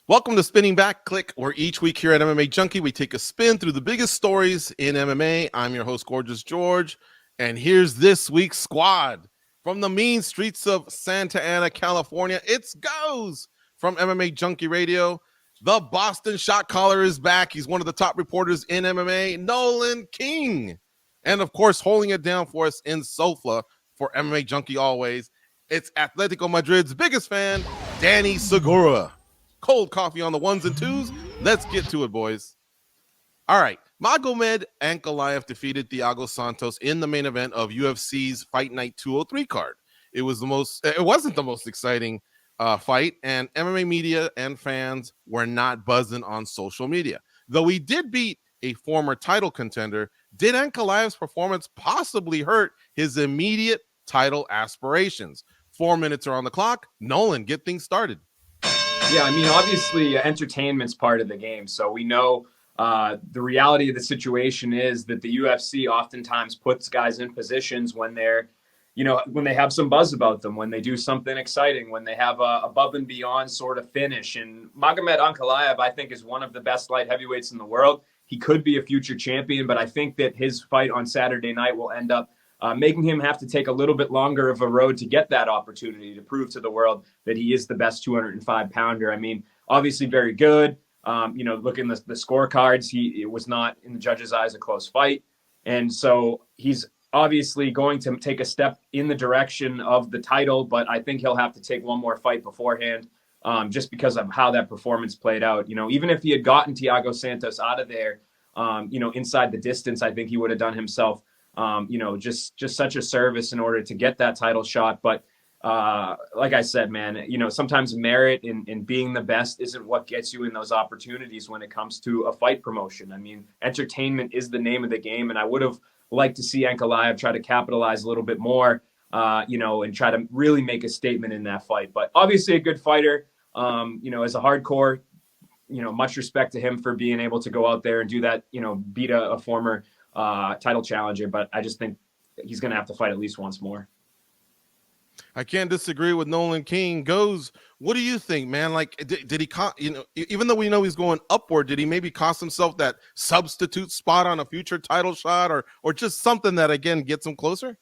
Welcome to Spinning Back Clique, where each week here at MMA Junkie, we take a spin through the biggest stories in MMA. I'm your host, Gorgeous George, and here's this week's squad. From the mean streets of Santa Ana, California, it's Goes from MMA Junkie Radio. The Boston shot caller is back. He's one of the top reporters in MMA, Nolan King. And of course, holding it down for us in Sofla for MMA Junkie always, it's Atletico Madrid's biggest fan, Danny Segura. Cold coffee on the ones and twos. Let's get to it, boys. All right. Magomed Ankalaev defeated Thiago Santos in the main event of UFC's Fight Night 203 card. It wasn't the most exciting fight, and MMA media and fans were not buzzing on social media. Though he did beat a former title contender, did Ankalaev's performance possibly hurt his immediate title aspirations? 4 minutes are on the clock. Nolan, get things started. Yeah, I mean, obviously, entertainment's part of the game. So we know the reality of the situation is that the UFC oftentimes puts guys in positions when they're, when they have some buzz about them, when they do something exciting, when they have a above and beyond sort of finish. And Magomed Ankalaev, I think, is one of the best light heavyweights in the world. He could be a future champion, but I think that his fight on Saturday night will end up making him have to take a little bit longer of a road to get that opportunity to prove to the world that he is the best 205-pounder. I mean, obviously very good. Looking at the scorecards, it was not, in the judges' eyes, a close fight. And so he's obviously going to take a step in the direction of the title, but I think he'll have to take one more fight beforehand just because of how that performance played out. Even if he had gotten Thiago Santos out of there, inside the distance, I think he would have done himself just such a service in order to get that title shot. But like I said, man, sometimes merit in being the best isn't what gets you in those opportunities when it comes to a fight promotion. I mean, entertainment is the name of the game, and I would have liked to see Ankalaev try to capitalize a little bit more, and try to really make a statement in that fight. But obviously a good fighter, as a hardcore, much respect to him for being able to go out there and do that, beat a former title challenger, but I just think he's going to have to fight at least once more. I can't disagree with Nolan King. Goes, what do you think, man? Like, did he, even though we know he's going upward, did he maybe cost himself that substitute spot on a future title shot, or just something that, again, gets him closer?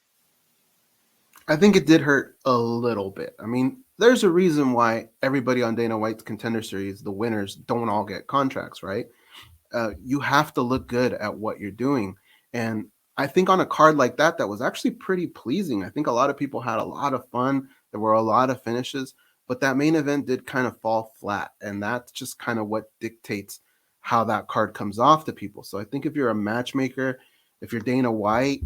I think it did hurt a little bit. I mean, there's a reason why everybody on Dana White's Contender Series, the winners, don't all get contracts, right? You have to look good at what you're doing. And I think on a card like that was actually pretty pleasing. I think a lot of people had a lot of fun. There were a lot of finishes, but that main event did kind of fall flat. And that's just kind of what dictates how that card comes off to people. So I think if you're a matchmaker, if you're Dana White,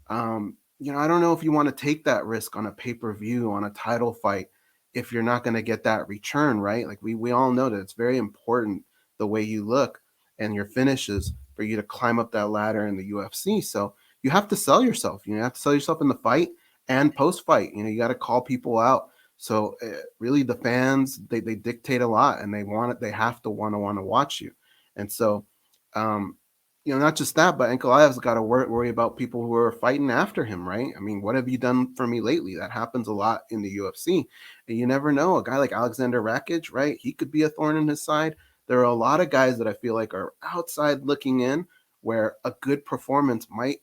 I don't know if you want to take that risk on a pay-per-view, on a title fight, if you're not going to get that return, right? Like we all know that it's very important the way you look and your finishes for you to climb up that ladder in the UFC. So you have to sell yourself. You have to sell yourself in the fight and post-fight. You got to call people out. So really the fans, they dictate a lot, and they have to want to watch you. And so, not just that, but Ankalaev's got to worry about people who are fighting after him, right? I mean, what have you done for me lately? That happens a lot in the UFC. And you never know. A guy like Alexander Rakic, right? He could be a thorn in his side. There are a lot of guys that I feel like are outside looking in, where a good performance might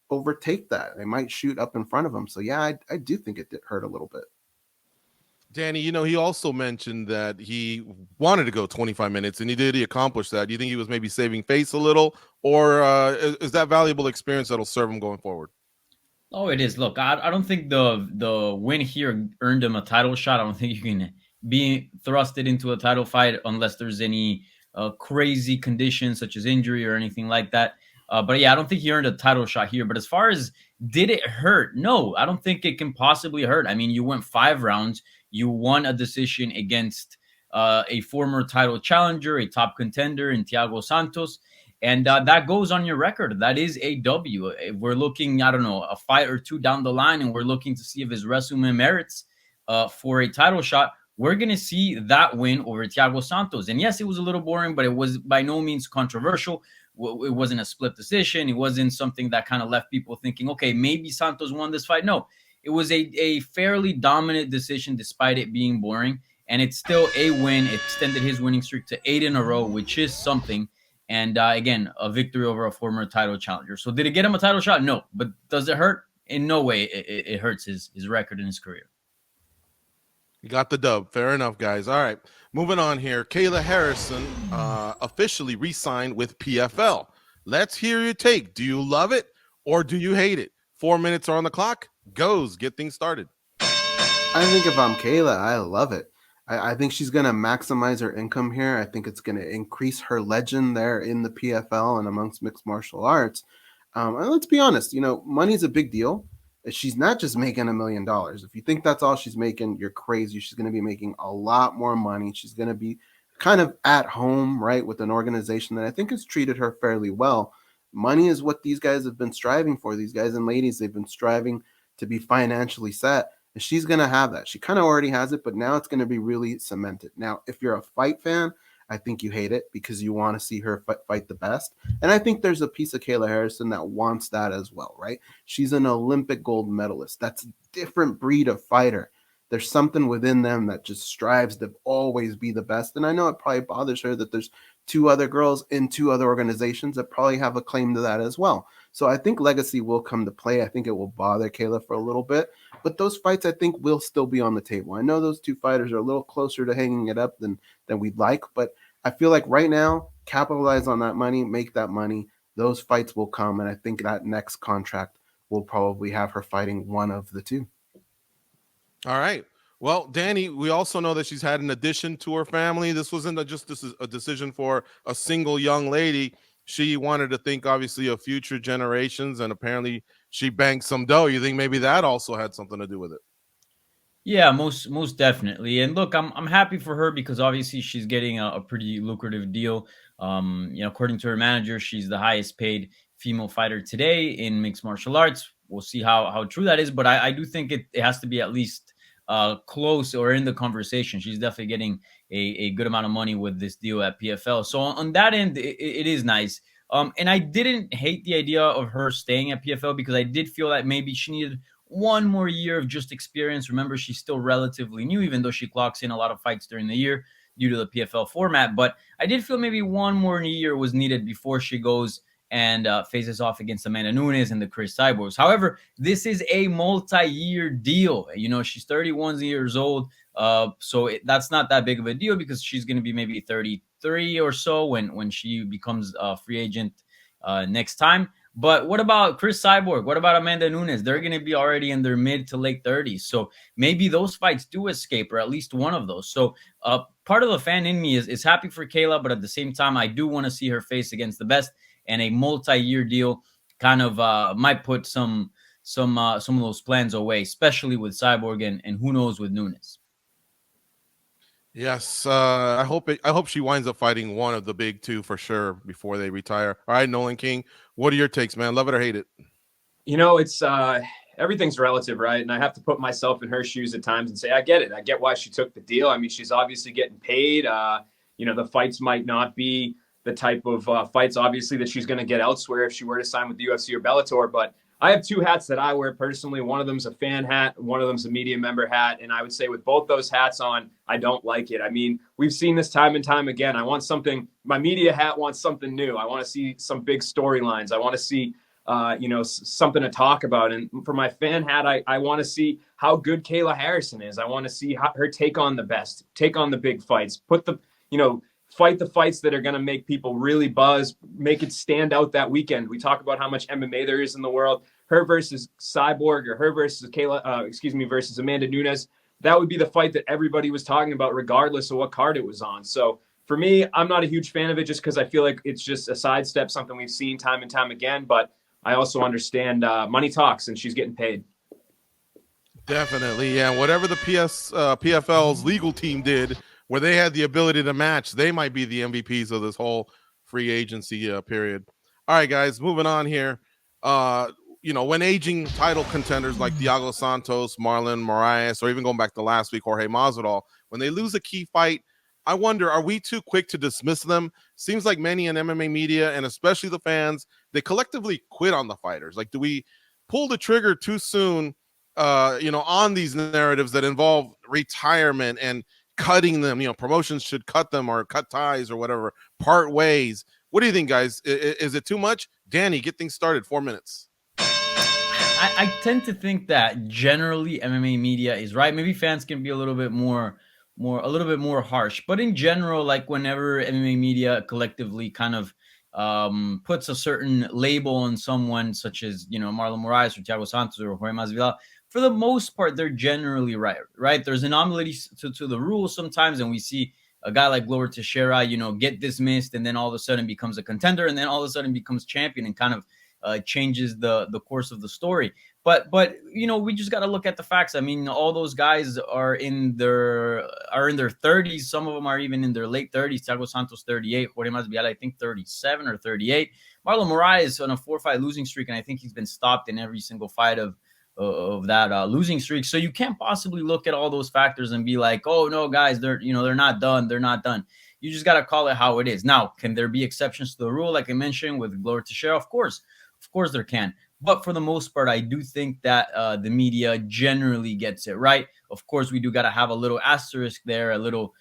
overtake that. They might shoot up in front of them. So, yeah, I do think it did hurt a little bit. Danny, he also mentioned that he wanted to go 25 minutes, and he accomplish that. Do you think he was maybe saving face a little, or is that valuable experience that'll serve him going forward? Oh, it is. Look, I don't think the win here earned him a title shot. I don't think you can be thrusted into a title fight unless there's any crazy conditions such as injury or anything like that. But yeah, I don't think he earned a title shot here. But as far as did it hurt? No, I don't think it can possibly hurt. I mean, you went 5 rounds. You won a decision against a former title challenger, a top contender in Thiago Santos. And that goes on your record. That is a W. If we're looking, I don't know, a fight or two down the line, and we're looking to see if his resume merits for a title shot, we're going to see that win over Thiago Santos. And yes, it was a little boring, but it was by no means controversial. It wasn't a split decision. It wasn't something that kind of left people thinking, okay, maybe Santos won this fight. No, it was a fairly dominant decision despite it being boring. and it's still a win. It extended his winning streak to 8 in a row, which is something. And again, a victory over a former title challenger. So did it get him a title shot? No. But does it hurt? In no way it hurts his record in his career. You got the dub. Fair enough, guys. All right. Moving on here. Kayla Harrison officially re-signed with PFL. Let's hear your take. Do you love it or do you hate it? 4 minutes are on the clock. Goes. Get things started. I think if I'm Kayla, I love it. I think she's going to maximize her income here. I think it's going to increase her legend there in the PFL and amongst mixed martial arts. And let's be honest, money's a big deal. She's not just making $1 million. If you think that's all she's making, you're crazy. She's going to be making a lot more money. She's going to be kind of at home, right, with an organization that I think has treated her fairly well. Money is what these guys have been striving for. These guys and ladies, they've been striving to be financially set. And she's going to have that. She kind of already has it, but now it's going to be really cemented. Now, if you're a fight fan, I think you hate it because you want to see her fight the best. And I think there's a piece of Kayla Harrison that wants that as well, right? She's an Olympic gold medalist. That's a different breed of fighter. There's something within them that just strives to always be the best. And I know it probably bothers her that there's 2 other girls in 2 other organizations that probably have a claim to that as well. So I think legacy will come to play. I think it will bother Kayla for a little bit. But those fights, I think, will still be on the table. I know those 2 fighters are a little closer to hanging it up than we'd like. But I feel like right now, capitalize on that money, make that money. Those fights will come. And I think that next contract will probably have her fighting one of the 2. All right. Well, Danny, we also know that she's had an addition to her family. This wasn't just a decision for a single young lady. She wanted to think, obviously, of future generations, and apparently she banked some dough. You think maybe that also had something to do with it? Yeah, most definitely. And look, I'm happy for her because obviously she's getting a pretty lucrative deal. According to her manager, she's the highest paid female fighter today in mixed martial arts. We'll see how true that is, but I do think it has to be at least close or in the conversation. She's definitely getting a good amount of money with this deal at PFL. So on that end, it is nice. And I didn't hate the idea of her staying at PFL because I did feel that maybe she needed one more year of just experience. Remember, she's still relatively new, even though she clocks in a lot of fights during the year due to the PFL format. But I did feel maybe one more year was needed before she goes and faces off against Amanda Nunes and the Chris Cyborgs. However, this is a multi-year deal. She's 31 years old. So that's not that big of a deal because she's going to be maybe 33 or so when she becomes a free agent next time. But what about Chris Cyborg? What about Amanda Nunes? They're going to be already in their mid to late 30s. So maybe those fights do escape, or at least one of those. So part of the fan in me is happy for Kayla, but at the same time, I do want to see her face against the best. And a multi-year deal kind of might put some of those plans away, especially with Cyborg and who knows with Nunes. Yes, I hope she winds up fighting one of the big 2 for sure before they retire. All right, Nolan King, what are your takes, man? Love it or hate it? It's everything's relative, right? And I have to put myself in her shoes at times and say, I get it. I get why she took the deal. I mean, she's obviously getting paid. The fights might not be the type of fights, obviously, that she's going to get elsewhere if she were to sign with the UFC or Bellator. But I have 2 hats that I wear personally. One of them's a fan hat. One of them's a media member hat. And I would say with both those hats on, I don't like it. I mean, we've seen this time and time again. I want something, my media hat wants something new. I want to see some big storylines. I want to see, something to talk about. And for my fan hat, I want to see how good Kayla Harrison is. I want to see her take on the best, take on the big fights, fight the fights that are going to make people really buzz, make it stand out that weekend. We talk about how much MMA there is in the world. Her versus Cyborg or her versus versus Amanda Nunes. That would be the fight that everybody was talking about, regardless of what card it was on. So for me, I'm not a huge fan of it just because I feel like it's just a sidestep, something we've seen time and time again. But I also understand money talks and she's getting paid. Definitely, yeah. Whatever the PFL's legal team did, where they had the ability to match, they might be the MVPs of this whole free agency period. All right, guys, moving on here. When aging title contenders like Thiago Santos, Marlon Moraes, or even going back to last week, Jorge Masvidal, when they lose a key fight, I wonder, are we too quick to dismiss them? Seems like many in MMA media, and especially the fans, they collectively quit on the fighters. Like, do we pull the trigger too soon, on these narratives that involve retirement and cutting them, promotions should cut them or cut ties or whatever, part ways. What do you think, guys? Is it too much? Danny, get things started. 4 minutes. I tend to think that generally MMA media is right. Maybe fans can be a little bit more harsh, but in general, like whenever MMA media collectively kind of puts a certain label on someone, such as Marlon Moraes or Thiago Santos or Jorge Masvidal, for the most part, they're generally right. Right? There's anomalies to the rules sometimes, and we see a guy like Glover Teixeira, get dismissed, and then all of a sudden becomes a contender, and then all of a sudden becomes champion, and kind of changes the course of the story. But we just got to look at the facts. I mean, all those guys are in their 30s. Some of them are even in their late 30s. Thiago Santos 38, Jorge Masvidal I think 37 or 38. Marlon Moraes on a 4-fight losing streak, and I think he's been stopped in every single fight of that losing streak. So you can't possibly look at all those factors and be like, oh no, guys, they're not done. They're not done. You just got to call it how it is. Now, can there be exceptions to the rule, like I mentioned with Glover Teixeira? Of course there can. But for the most part, I do think that the media generally gets it right. Of course, we do got to have a little asterisk there, a little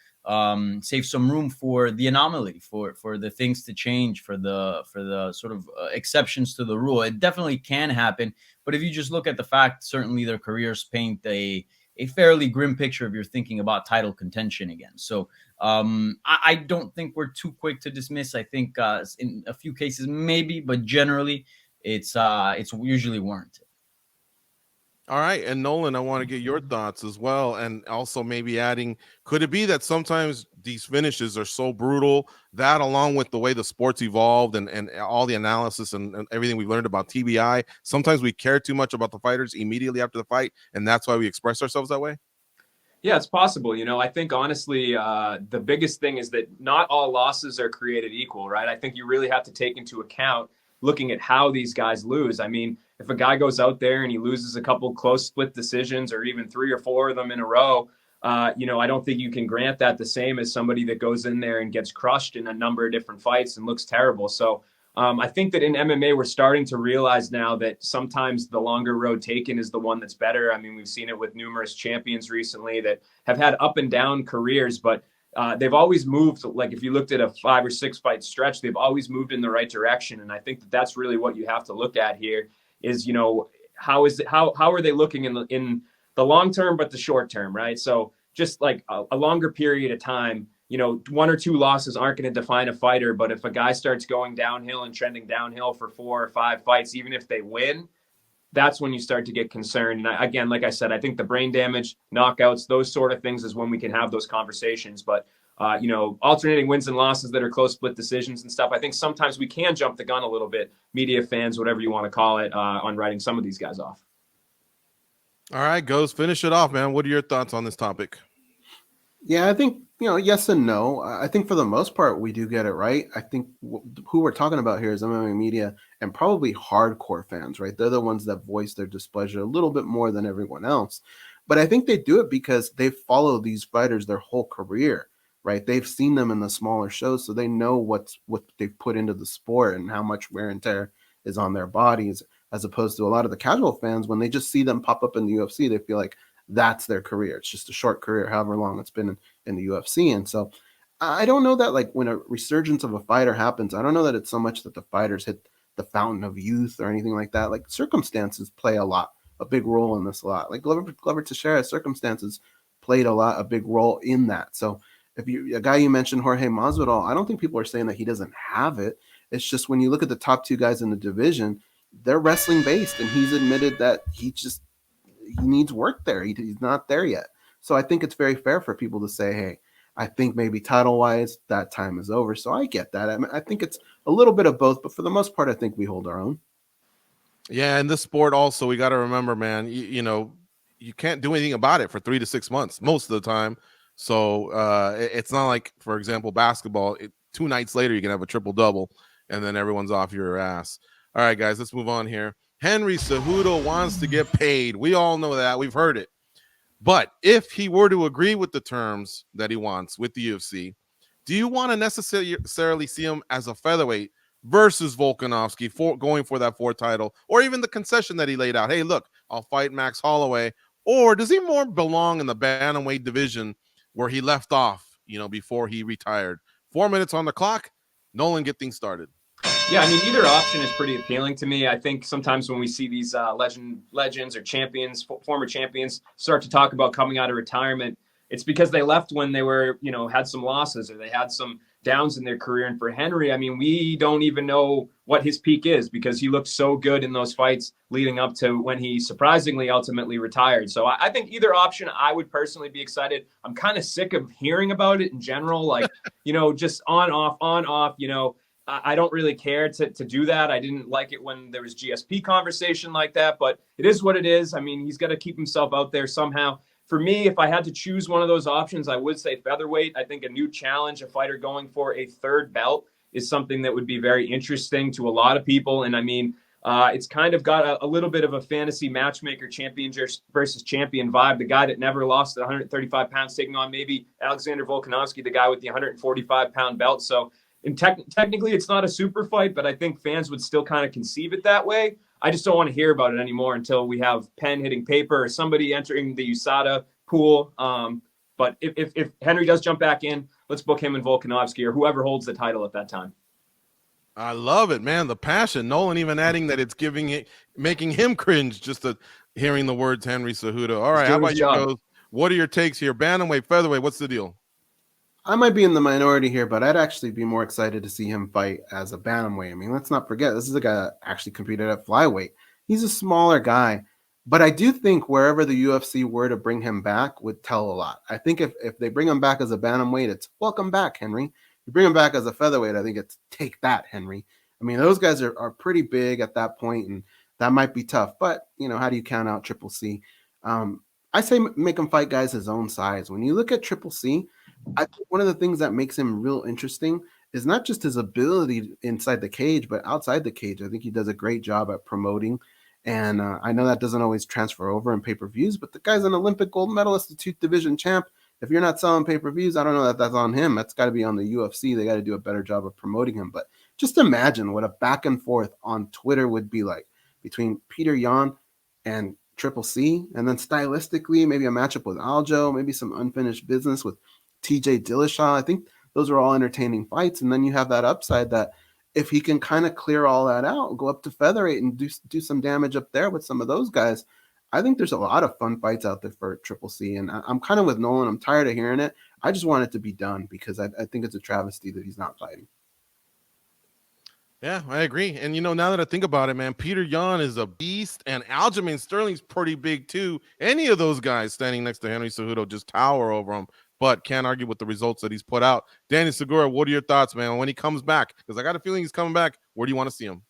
save some room for the anomaly, for the things to change, for the sort of exceptions to the rule. It definitely can happen. But if you just look at the fact, certainly their careers paint a fairly grim picture if you're thinking about title contention again. So I don't think we're too quick to dismiss. I think in a few cases maybe, but generally it's usually warranted. All right. And Nolan, I want to get your thoughts as well. And also maybe adding, could it be that sometimes these finishes are so brutal that along with the way the sport's evolved and all the analysis and everything we've learned about TBI, sometimes we care too much about the fighters immediately after the fight. And that's why we express ourselves that way? Yeah, it's possible. I think honestly, the biggest thing is that not all losses are created equal, right? I think you really have to take into account looking at how these guys lose. I mean, if a guy goes out there and he loses a couple close split decisions or even 3 or 4 of them in a row, I don't think you can grant that the same as somebody that goes in there and gets crushed in a number of different fights and looks terrible. So I think that in MMA, we're starting to realize now that sometimes the longer road taken is the one that's better. I mean, we've seen it with numerous champions recently that have had up and down careers, but they've always moved. Like if you looked at a 5 or 6 fight stretch, they've always moved in the right direction. And I think that that's really what you have to look at here is, how are they looking in the long term, but the short term, right? So just like a longer period of time, 1 or 2 losses aren't going to define a fighter. But if a guy starts going downhill and trending downhill for 4 or 5 fights, even if they win, that's when you start to get concerned. And again, like I said, I think the brain damage, knockouts, those sort of things is when we can have those conversations. But, alternating wins and losses that are close split decisions and stuff, I think sometimes we can jump the gun a little bit, media fans, whatever you want to call it, on writing some of these guys off. All right, Goes, finish it off, man. What are your thoughts on this topic? Yeah, I think, yes and no. I think for the most part, we do get it right. I think who we're talking about here is MMA media and probably hardcore fans, right? They're the ones that voice their displeasure a little bit more than everyone else. But I think they do it because they've followed these fighters their whole career, right? They've seen them in the smaller shows, so they know what they've put into the sport and how much wear and tear is on their bodies, as opposed to a lot of the casual fans, when they just see them pop up in the UFC, they feel like that's their career. It's just a short career, however long it's been in the UFC. And so I don't know that, like, when a resurgence of a fighter happens, I don't know that it's so much that the fighters hit the fountain of youth or anything like that. Like, circumstances play a big role in this a lot. Like Glover Teixeira's circumstances played a big role in that. So if a guy you mentioned, Jorge Masvidal, I don't think people are saying that he doesn't have it. It's just when you look at the top 2 guys in the division, they're wrestling based, and he's admitted that he needs work there. He's not there yet. So I think it's very fair for people to say, hey, I think maybe title-wise, that time is over. So I get that. I mean, I think it's a little bit of both, but for the most part, I think we hold our own. Yeah, in this sport also, we got to remember, man, you can't do anything about it for 3 to 6 months most of the time. So it's not like, for example, basketball, 2 nights later, you can have a triple-double, and then everyone's off your ass. All right, guys, let's move on here. Henry Cejudo wants to get paid. We all know that. We've heard it. But if he were to agree with the terms that he wants with the UFC, do you want to necessarily see him as a featherweight versus Volkanovski going for that 4th title, or even the concession that he laid out? Hey, look, I'll fight Max Holloway. Or does he more belong in the bantamweight division where he left off, before he retired. 4 minutes on the clock. Nolan, get things started. Yeah, I mean, either option is pretty appealing to me. I think sometimes when we see these legends or champions, former champions, start to talk about coming out of retirement, it's because they left when they were, had some losses or they had some downs in their career. And for Henry, I mean, we don't even know what his peak is because he looked so good in those fights leading up to when he surprisingly ultimately retired. So I think either option, I would personally be excited. I'm kind of sick of hearing about it in general, like, just on, off, I don't really care to do that. I didn't like it when there was GSP conversation like that, but it is what it is. I mean, he's got to keep himself out there somehow. For me, if I had to choose one of those options, I would say featherweight. I think a new challenge, a fighter going for a third belt is something that would be very interesting to a lot of people. And I mean, it's kind of got a little bit of a fantasy matchmaker champion versus champion vibe. The guy that never lost at 135 pounds taking on maybe Alexander Volkanovski, the guy with the 145-pound belt. So technically, it's not a super fight, but I think fans would still kind of conceive it that way. I just don't want to hear about it anymore until we have pen hitting paper or somebody entering the USADA pool. But if Henry does jump back in, let's book him and Volkanovski or whoever holds the title at that time. I love it, man. The passion. Nolan even adding that it's making him cringe just hearing the words Henry Cejudo. All right, how about you, Goes? What are your takes here? Bantamweight, featherweight, what's the deal? I might be in the minority here, but I'd actually be more excited to see him fight as a bantamweight. I mean, let's not forget, this is a guy that actually competed at flyweight. He's a smaller guy, but I do think wherever the UFC were to bring him back would tell a lot. I think if they bring him back as a bantamweight, it's welcome back, Henry. If you bring him back as a featherweight, I think it's take that, Henry. I mean, those guys are pretty big at that point, and that might be tough. But, how do you count out Triple C? I say make him fight guys his own size. When you look at Triple C, I think one of the things that makes him real interesting is not just his ability inside the cage, but outside the cage. I think he does a great job at promoting. And I know that doesn't always transfer over in pay-per-views, but the guy's an Olympic gold medalist, the 2th division champ. If you're not selling pay-per-views, I don't know that that's on him. That's got to be on the UFC. They got to do a better job of promoting him. But just imagine what a back and forth on Twitter would be like between Peter Yan and Triple C. And then stylistically, maybe a matchup with Aljo, maybe some unfinished business with TJ Dillashaw. I think those are all entertaining fights. And then you have that upside that if he can kind of clear all that out, go up to featherweight and do some damage up there with some of those guys, I think there's a lot of fun fights out there for Triple C. And I'm kind of with Nolan. I'm tired of hearing it. I just want it to be done because I think it's a travesty that he's not fighting. Yeah, I agree. And, now that I think about it, man, Peter Yan is a beast, and Aljamain Sterling's pretty big, too. Any of those guys standing next to Henry Cejudo just tower over him, but can't argue with the results that he's put out. Danny Segura, what are your thoughts, man, when he comes back? Because I got a feeling he's coming back. Where do you want to see him?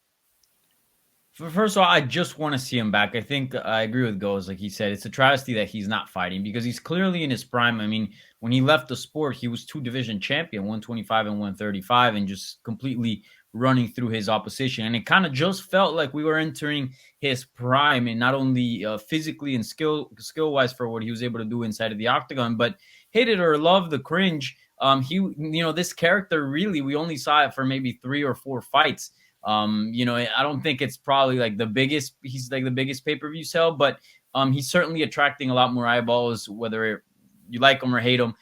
First of all, I just want to see him back. I think I agree with Goes. Like he said, it's a travesty that he's not fighting because he's clearly in his prime. I mean, when he left the sport, he was 2-division champion, 125 and 135, and just completely running through his opposition. And it kind of just felt like we were entering his prime, and not only physically and skill-wise for what he was able to do inside of the octagon, but hate it or love the cringe. This character really, we only saw it for maybe 3 or 4 fights. I don't think it's probably like he's like the biggest pay-per-view sell, but he's certainly attracting a lot more eyeballs, whether you like him or hate him,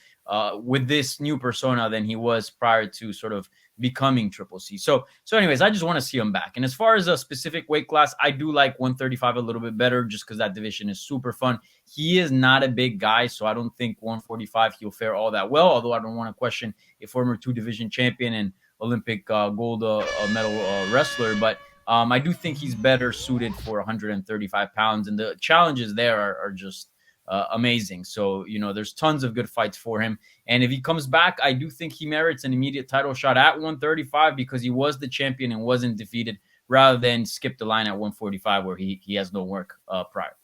with this new persona than he was prior to sort of becoming Triple C. So anyways, I just want to see him back. And as far as a specific weight class, I do like 135 a little bit better just because that division is super fun. He is not a big guy, so I don't think 145 he'll fare all that well, although I don't want to question a former 2-division champion and Olympic gold medal wrestler. But I do think he's better suited for 135 pounds. And the challenges there are just amazing. So, there's tons of good fights for him. And if he comes back, I do think he merits an immediate title shot at 135 because he was the champion and wasn't defeated, rather than skip the line at 145 where he has no work prior.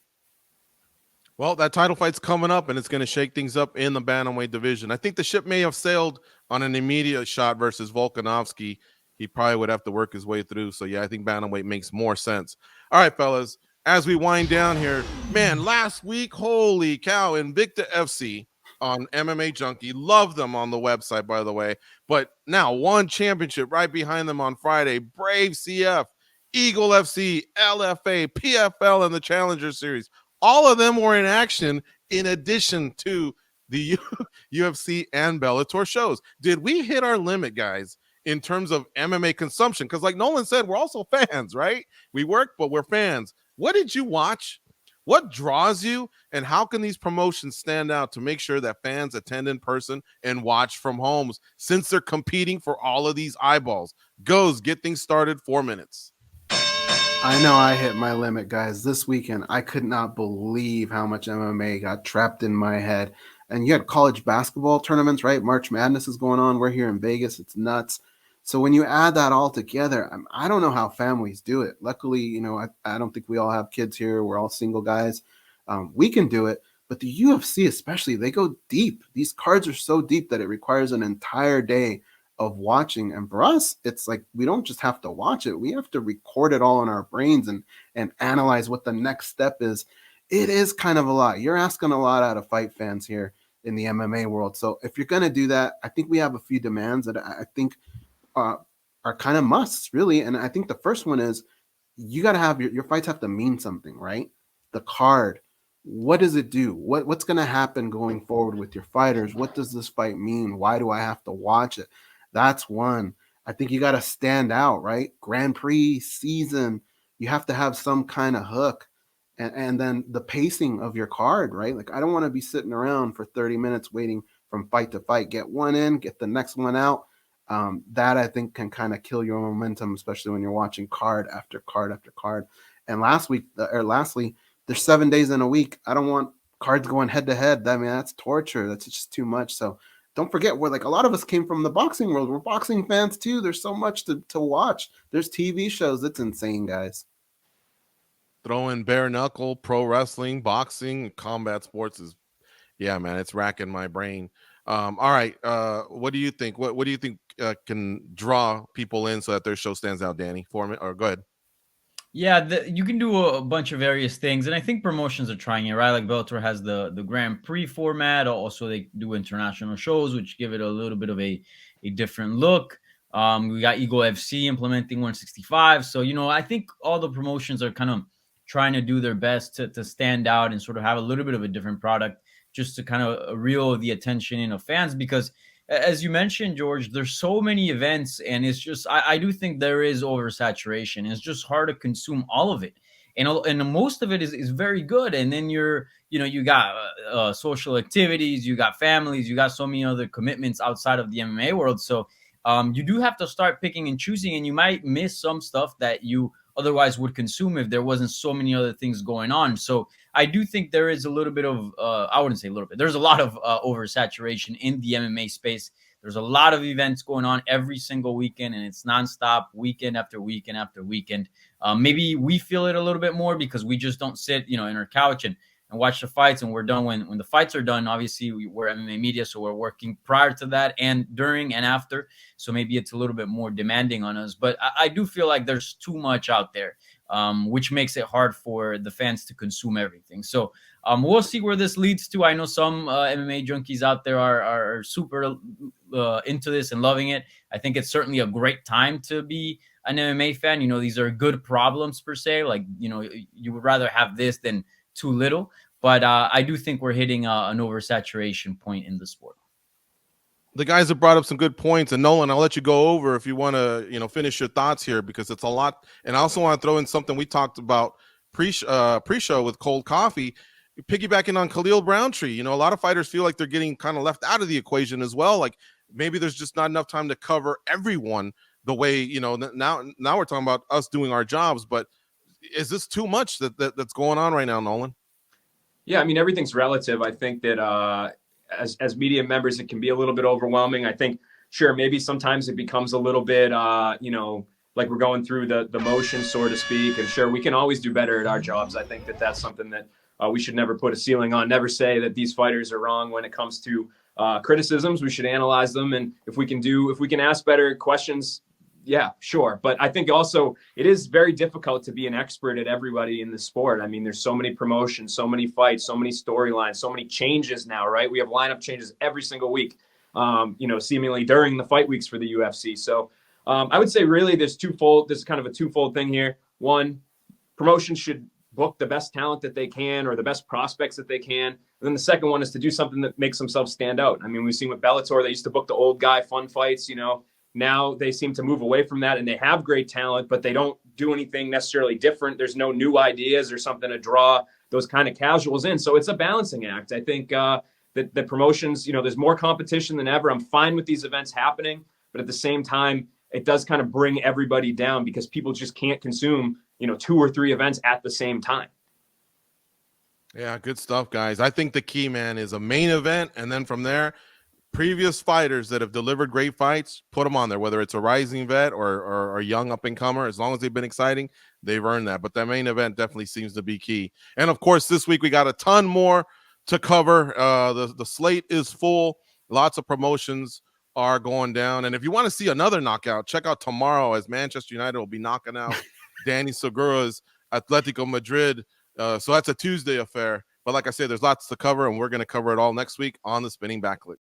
Well, that title fight's coming up, and it's going to shake things up in the bantamweight division. I think the ship may have sailed on an immediate shot versus Volkanovski. He probably would have to work his way through. So, yeah, I think bantamweight makes more sense. All right, fellas, as we wind down here, man, last week, holy cow, Invicta FC on MMA Junkie. Love them on the website, by the way. But now one championship right behind them on Friday. Brave CF, Eagle FC, LFA, PFL, and the Challenger Series. All of them were in action in addition to the UFC and Bellator shows. Did we hit our limit, guys, in terms of MMA consumption? Because like Nolan said, we're also fans, right? We work, but we're fans. What did you watch? What draws you? And how can these promotions stand out to make sure that fans attend in person and watch from homes, since they're competing for all of these eyeballs? Goes, get things started, 4 minutes. I know I hit my limit, guys. This weekend, I could not believe how much MMA got trapped in my head. And you had college basketball tournaments, right? March Madness is going on. We're here in Vegas. It's nuts. So when you add that all together, I don't know how families do it. Luckily, you know, I don't think we all have kids here. We're all single guys. We can do it. But the UFC especially, they go deep. These cards are so deep that it requires an entire day of watching. And for us, it's like we don't just have to watch it. We have to record it all in our brains and analyze what the next step is. It is kind of a lot. You're asking a lot out of fight fans here in the MMA world. So if you're going to do that, I think we have a few demands that I think are kind of musts, really. And I think the first one is you got to have your fights have to mean something, right? The card, what does it do? What's going to happen going forward with your fighters? What does this fight mean? Why do I have to watch it? That's one. I think you got to stand out, right? Grand Prix season, you have to have some kind of hook. And then the pacing of your card, right? Like I don't want to be sitting around for 30 minutes waiting from fight to fight. Get one in, get the next one out. That I think can kind of kill your momentum, especially when you're watching card after card after card. And lastly, there's 7 days in a week. I don't want cards going head to head. I mean, that's torture. That's just too much. So don't forget, we're like a lot of us came from the boxing world. We're boxing fans too. There's so much to watch. There's TV shows. It's insane, guys. Throw in bare knuckle, pro wrestling, boxing, combat sports is, yeah, man, it's racking my brain. All right, what do you think? What do you think can draw people in so that their show stands out, Danny? Or go ahead. Yeah, you can do a bunch of various things, and I think promotions are trying it, right? Like Bellator has the Grand Prix format. Also, they do international shows, which give it a little bit of a different look. We got Eagle FC implementing 165. So, you know, I think all the promotions are kind of trying to do their best to stand out and sort of have a little bit of a different product, just to kind of reel the attention in of fans. Because as you mentioned, George, there's so many events, and it's just I do think there is oversaturation. It's just hard to consume all of it, and most of it is very good. And then you got social activities, you got families, you got so many other commitments outside of the MMA world. So you do have to start picking and choosing, and you might miss some stuff that you otherwise would consume if there wasn't so many other things going on. So I do think there is a little bit of, I wouldn't say a little bit, there's a lot of oversaturation in the MMA space. There's a lot of events going on every single weekend, and it's nonstop, weekend after weekend after weekend. Maybe we feel it a little bit more because we just don't sit, in our couch and watch the fights, and we're done when the fights are done. Obviously, we're MMA media, so we're working prior to that and during and after. So maybe it's a little bit more demanding on us. But I do feel like there's too much out there, which makes it hard for the fans to consume everything. So we'll see where this leads to. I know some MMA junkies out there are super into this and loving it. I think it's certainly a great time to be an MMA fan. These are good problems per se. Like, you would rather have this than too little. But I do think we're hitting an oversaturation point in the sport. The guys have brought up some good points, and Nolan, I'll let you go over if you want to, finish your thoughts here, because it's a lot. And I also want to throw in something we talked about pre-show with Cold Coffee, piggybacking on Khalil Browntree. A lot of fighters feel like they're getting kind of left out of the equation as well. Like maybe there's just not enough time to cover everyone the way, now we're talking about us doing our jobs, but is this too much that's going on right now, Nolan? Yeah, I mean, everything's relative. I think that as media members, it can be a little bit overwhelming. I think, sure, maybe sometimes it becomes a little bit, like we're going through the motion, so to speak. And sure, we can always do better at our jobs. I think that that's something that we should never put a ceiling on. Never say that these fighters are wrong when it comes to criticisms. We should analyze them, and if we can ask better questions. Yeah, sure. But I think also it is very difficult to be an expert at everybody in the sport. I mean, there's so many promotions, so many fights, so many storylines, so many changes now, right? We have lineup changes every single week, seemingly during the fight weeks for the UFC. So I would say really there's kind of a twofold thing here. One, promotions should book the best talent that they can or the best prospects that they can. And then the second one is to do something that makes themselves stand out. I mean, we've seen with Bellator, they used to book the old guy fun fights, you know. Now they seem to move away from that, and they have great talent, but they don't do anything necessarily different. There's no new ideas or something to draw those kind of casuals in. So it's a balancing act. I think that the promotions, you know, there's more competition than ever. I'm fine with these events happening, but at the same time, it does kind of bring everybody down because people just can't consume, you know, 2 or 3 events at the same time. Yeah, good stuff, guys. I think the key, man, is a main event, and then from there, previous fighters that have delivered great fights, put them on there, whether it's a rising vet or a young up-and-comer. As long as they've been exciting, they've earned that. But that main event definitely seems to be key. And, of course, this week we got a ton more to cover. The slate is full. Lots of promotions are going down. And if you want to see another knockout, check out tomorrow as Manchester United will be knocking out Danny Segura's Atletico Madrid. So that's a Tuesday affair. But like I said, there's lots to cover, and we're going to cover it all next week on the Spinning Back Clique.